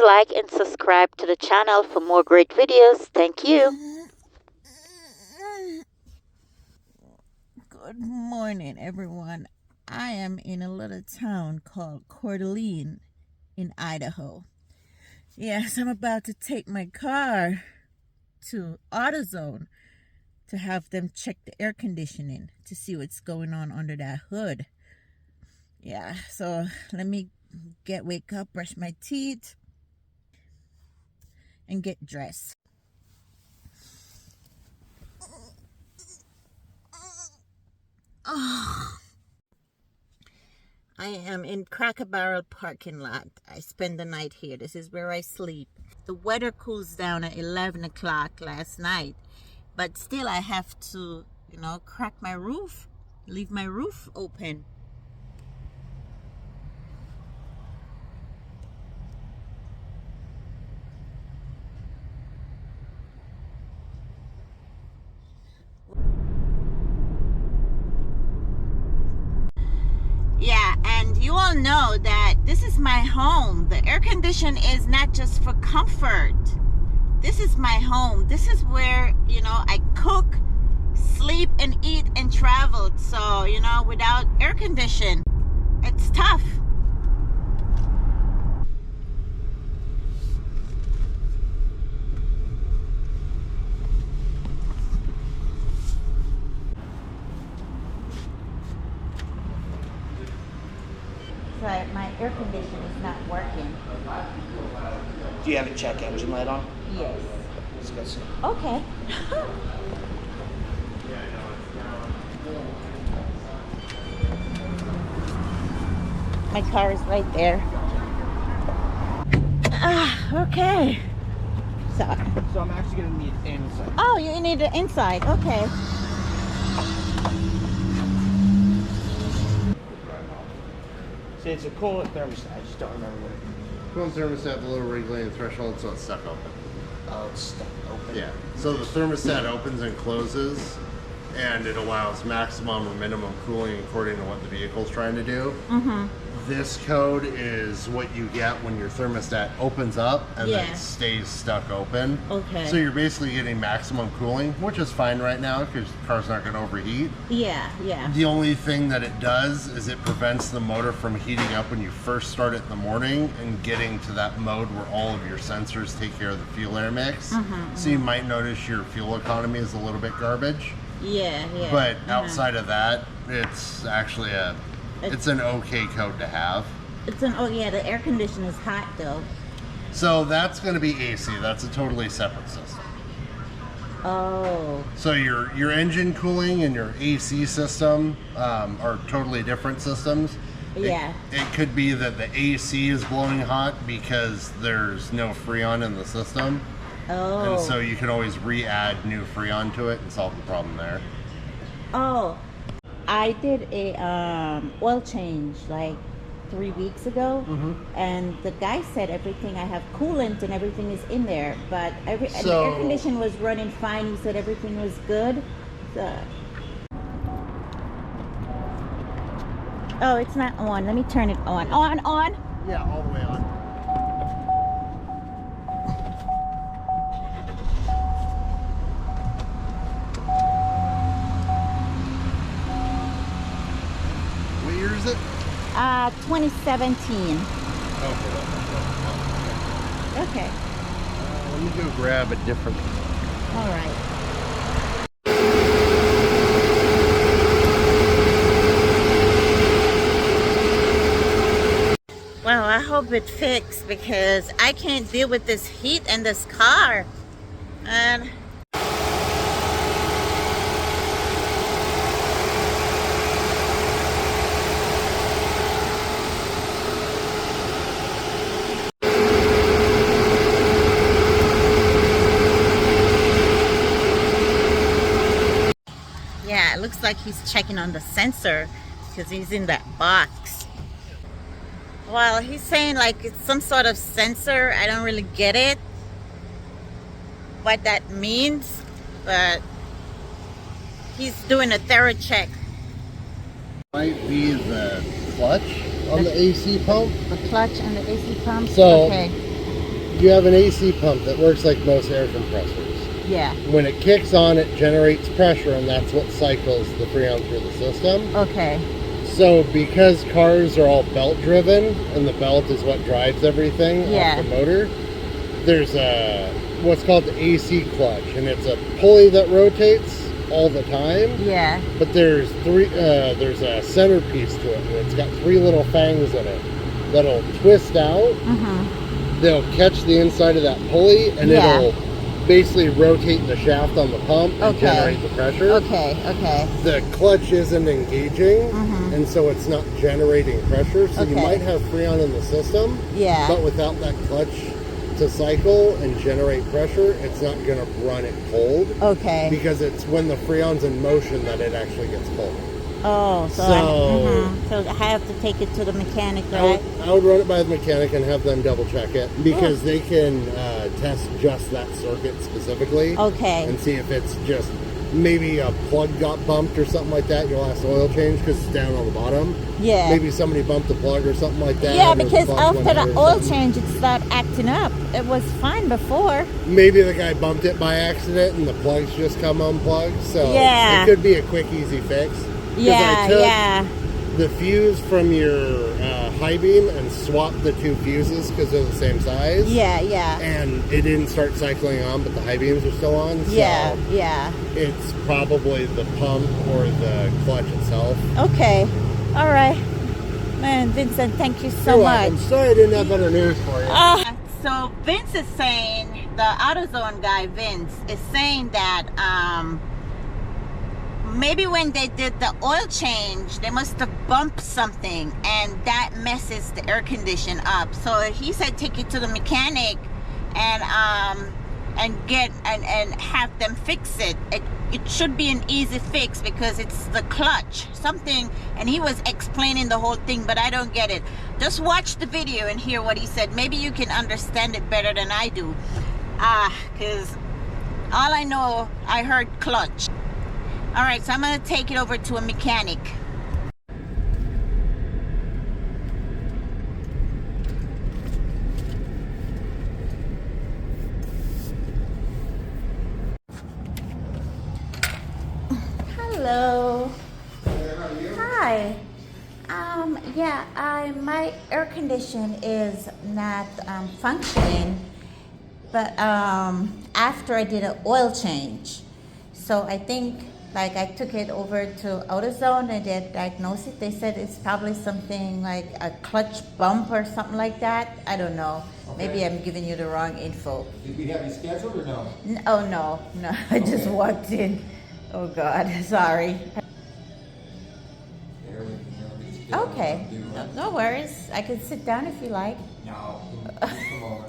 like and subscribe to the channel for more great videos. Thank you. Good morning, everyone. I am in a little town called Coeur d'Alene in Idaho. Yes, I'm about to take my car to AutoZone to have them check the air conditioning to see what's going on under that hood. Yeah, so let me wake up, brush my teeth, and get dressed. Oh, I am in Cracker Barrel parking lot. I spend the night here. This is where I sleep. The weather cools down at 11 o'clock last night, but still I have to, crack my roof, leave my roof open. Yeah, and you all know that this is my home. The air condition is not just for comfort. This is my home. This is where, I cook, sleep, and eat and travel. So, without air condition, it's tough. But my air conditioner is not working. Do you have a check engine light on? Yes. Let's go see. Okay. My car is right there. Okay. So I'm actually going to need inside. Oh, you need the inside. Okay. See, it's a coolant thermostat. I just don't remember what it is. Coolant thermostat below regulating threshold, so it's stuck open. Oh, it's stuck open. Yeah. So the thermostat opens and closes, and it allows maximum or minimum cooling according to what the vehicle's trying to do. Mm-hmm. This code is what you get when your thermostat opens up and Yeah. then stays stuck open. Okay. So you're basically getting maximum cooling, which is fine right now because the car's not going to overheat. Yeah, yeah. The only thing that it does is it prevents the motor from heating up when you first start it in the morning and getting to that mode where all of your sensors take care of the fuel air mix. So you might notice your fuel economy is a little bit garbage. Yeah, yeah. But outside of that, it's actually it's an okay code to have. The air conditioner is hot though. So that's going to be AC. That's a totally separate system. Oh. So your engine cooling and your AC system are totally different systems. Yeah. It could be that the AC is blowing hot because there's no Freon in the system. Oh. And so you can always re-add new Freon to it and solve the problem there. Oh. I did a oil change like 3 weeks ago, and the guy said everything, I have coolant and everything is in there, but and the air conditioner was running fine. He said everything was good. So. Oh, it's not on. Let me turn it on. On. Yeah, all the way on. What year is it? 2017. Okay. Let me go grab a different. All right. Well, I hope it fixed because I can't deal with this heat in this car. And yeah, it looks like he's checking on the sensor because he's in that box. Well, he's saying like it's some sort of sensor. I don't really get it, what that means, but he's doing a thorough check. Might be the clutch on the AC pump. The clutch and the AC pump? So okay. you have an AC pump that works like most air compressors. Yeah. When it kicks on, it generates pressure, and that's what cycles the Freon through the system. Okay. So because cars are all belt driven, and the belt is what drives everything off the motor, there's what's called the AC clutch, and it's a pulley that rotates all the time. Yeah. But there's a centerpiece to it, and it's got 3 little fangs in it that'll twist out. They'll catch the inside of that pulley, and it'll basically rotate the shaft on the pump and generate the pressure. Okay. The clutch isn't engaging, and so it's not generating pressure. So you might have Freon in the system, but without that clutch to cycle and generate pressure, it's not going to run it cold. Okay. Because it's when the Freon's in motion that it actually gets cold. Oh, so I have to take it to the mechanic, right? I would run it by the mechanic and have them double check it, because they can test just that circuit specifically. Okay. And see if it's just maybe a plug got bumped or something like that. You'll ask the oil change because it's down on the bottom. Yeah. Maybe somebody bumped the plug or something like that. Yeah, because after the oil change, it started acting up. It was fine before. Maybe the guy bumped it by accident and the plugs just come unplugged. So it could be a quick, easy fix. I took the fuse from your high beam and swapped the 2 fuses because they're the same size. And it didn't start cycling on, but the high beams are still on. So it's probably the pump or the clutch itself. Okay. All right. Man, Vincent, thank you so much. I'm sorry I didn't have better news for you. So Vince is saying, the AutoZone guy, Vince, is saying that maybe when they did the oil change, they must have bumped something, and that messes the air condition up. So he said take it to the mechanic and have them fix it. It should be an easy fix because it's the clutch something, and he was explaining the whole thing, but I don't get it. Just watch the video and hear what he said. Maybe you can understand it better than I do, because all I know, I heard clutch. All right, so I'm going to take it over to a mechanic. Hello. Hi. My air condition is not functioning, but after I did an oil change. So I think, like, I took it over to AutoZone and they diagnosed it. They said it's probably something like a clutch bump or something like that. I don't know. Okay. Maybe I'm giving you the wrong info. Did we have you scheduled or no? Oh, no. I just walked in. Oh, God. Sorry. Okay. No worries. I can sit down if you like. No. Come on.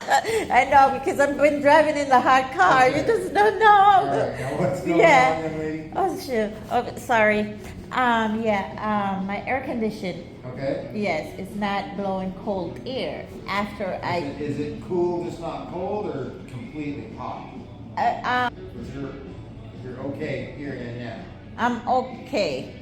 I know, because I've been driving in the hot car. Okay. You just don't know. All right, now what's going on, young lady? Oh, shoot. Oh, sorry. My air condition. Okay. Yes, it's not blowing cold air. After Is it cool, just not cold, or completely hot? You're okay here and now. I'm okay.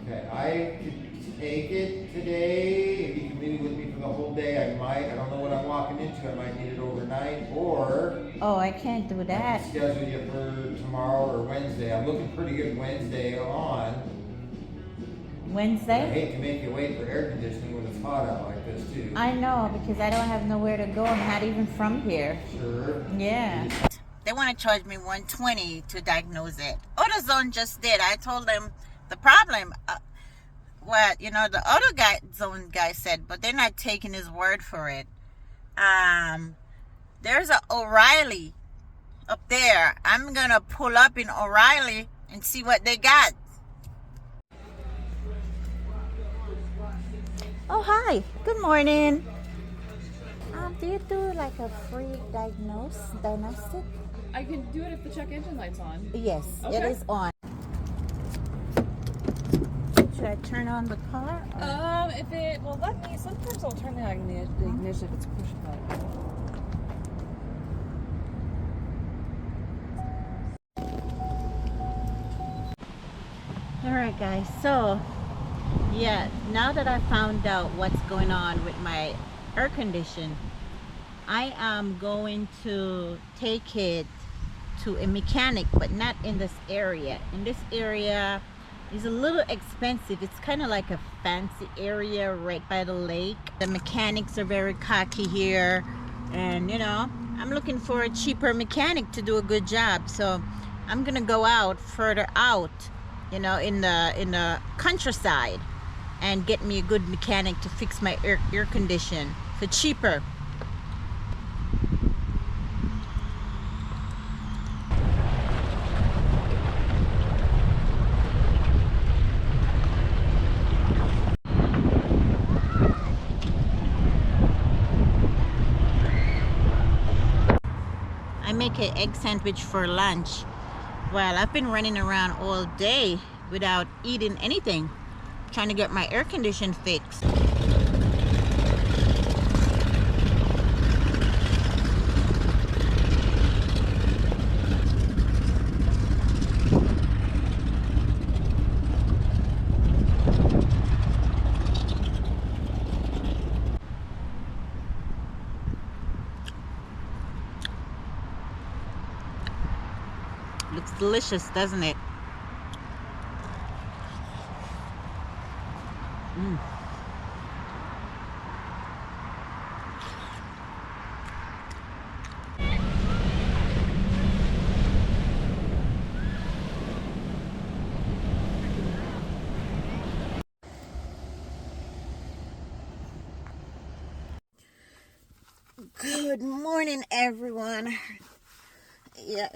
Okay, I could take it today. If you can meet with me for the whole day, I might. I don't know what I'm walking into. I might need it overnight, or... Oh, I can't do that. I can schedule you for tomorrow or Wednesday. I'm looking pretty good Wednesday on. Wednesday? I hate to make you wait for air conditioning when it's hot out like this, too. I know, because I don't have nowhere to go. I'm not even from here. Sure. Yeah. They want to charge me $120 to diagnose it. AutoZone just did. I told them the problem, the AutoZone guy said, but they're not taking his word for it. There's a O'Reilly up there. I'm going to pull up in O'Reilly and see what they got. Oh, hi. Good morning. Do you do like a free diagnostic? I can do it if the check engine light's on. Yes, okay. It is on. Should I turn on the car? Sometimes I'll turn the ignition if it's push button. Alright guys, so yeah, now that I found out what's going on with my air condition. I am going to take it to a mechanic, but not in this area. In this area is a little expensive. It's kind of like a fancy area right by the lake. The mechanics are very cocky here, and you know, I'm looking for a cheaper mechanic to do a good job. So I'm gonna go out further out, you know, in the countryside, and get me a good mechanic to fix my air condition for cheaper. I make an egg sandwich for lunch. Well, I've been running around all day without eating anything, trying to get my air condition fixed. Looks delicious, doesn't it? Good morning, everyone. Yeah,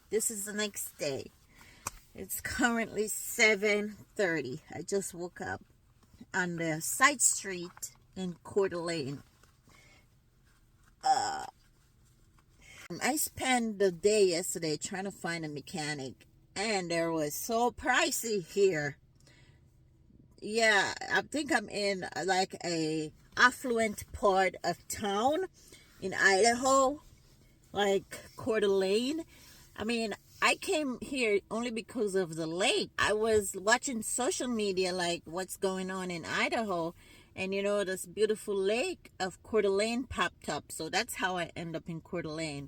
this is the next day. It's currently 7:30. I just woke up on the side street in Coeur d'Alene. I spent the day yesterday trying to find a mechanic, and there was so pricey here. Yeah, I think I'm in like a affluent part of town in Idaho, like Coeur d'Alene. I mean, I came here only because of the lake. I was watching social media, like what's going on in Idaho, and you know, this beautiful lake of Coeur d'Alene popped up. So that's how I end up in Coeur d'Alene.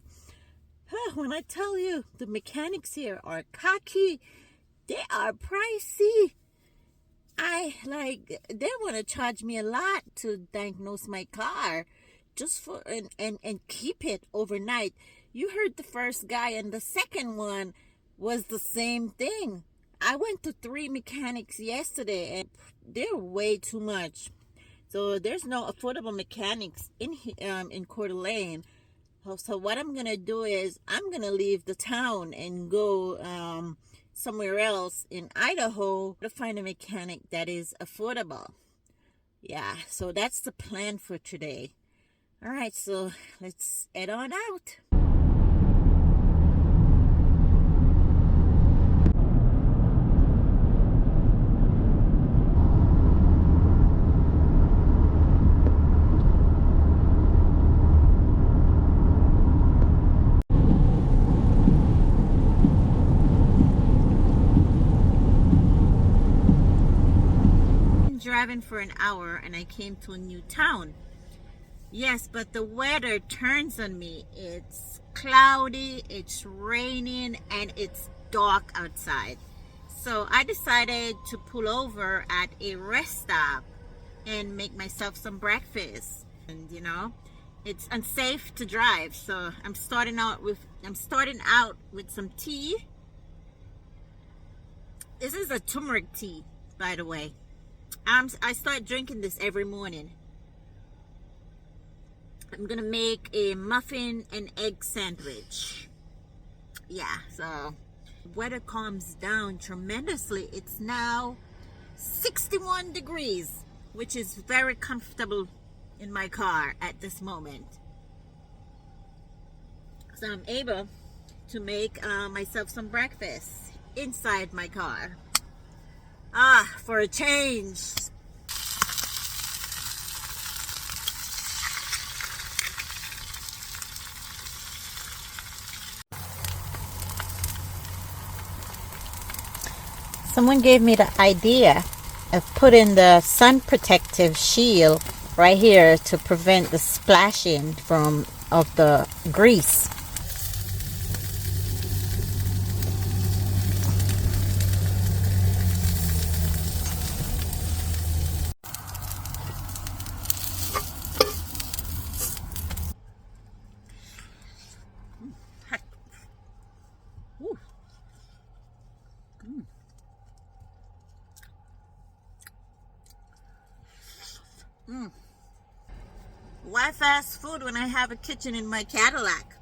When I tell you, the mechanics here are cocky, they are pricey. They want to charge me a lot to diagnose my car just for and keep it overnight. You heard the first guy, and the second one was the same thing. I went to 3 mechanics yesterday, and they're way too much. So there's no affordable mechanics in Coeur d'Alene. So what I'm gonna do is I'm gonna leave the town and go somewhere else in Idaho to find a mechanic that is affordable. Yeah, so that's the plan for today. All right, so let's head on out. Driving for an hour and I came to a new town. Yes, but the weather turns on me. It's cloudy, it's raining, and it's dark outside. So I decided to pull over at a rest stop and make myself some breakfast. And you know, it's unsafe to drive, so I'm starting out with some tea. This is a turmeric tea, by the way. I start drinking this every morning. I'm gonna make a muffin and egg sandwich. Yeah, so weather calms down tremendously. It's now 61 degrees, which is very comfortable in my car at this moment. So I'm able to make myself some breakfast inside my car. For a change. Someone gave me the idea of putting the sun protective shield right here to prevent the splashing of the grease. Why fast food when I have a kitchen in my Cadillac?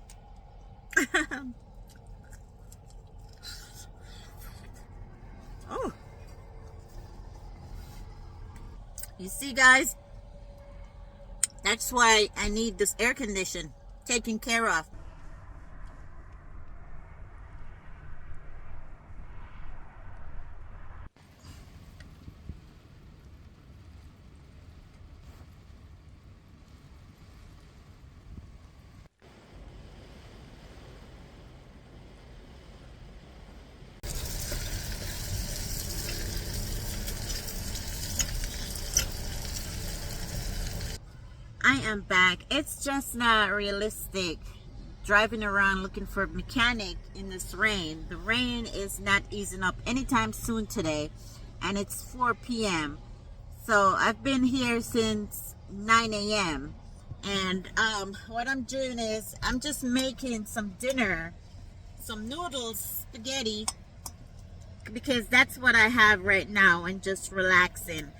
Oh, you see, guys, that's why I need this air condition taken care of. I am back. It's just not realistic driving around looking for a mechanic in this rain. The rain is not easing up anytime soon today, and it's 4 p.m. So I've been here since 9 a.m. and what I'm doing is I'm just making some dinner, some noodles, spaghetti, because that's what I have right now, and just relaxing.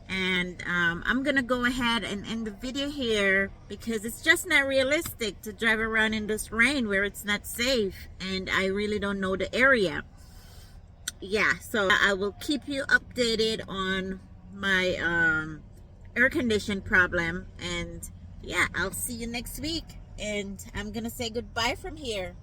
And I'm gonna go ahead and end the video here because it's just not realistic to drive around in this rain where it's not safe, and I really don't know the area. Yeah, so I will keep you updated on my air condition problem, and yeah, I'll see you next week, and I'm gonna say goodbye from here.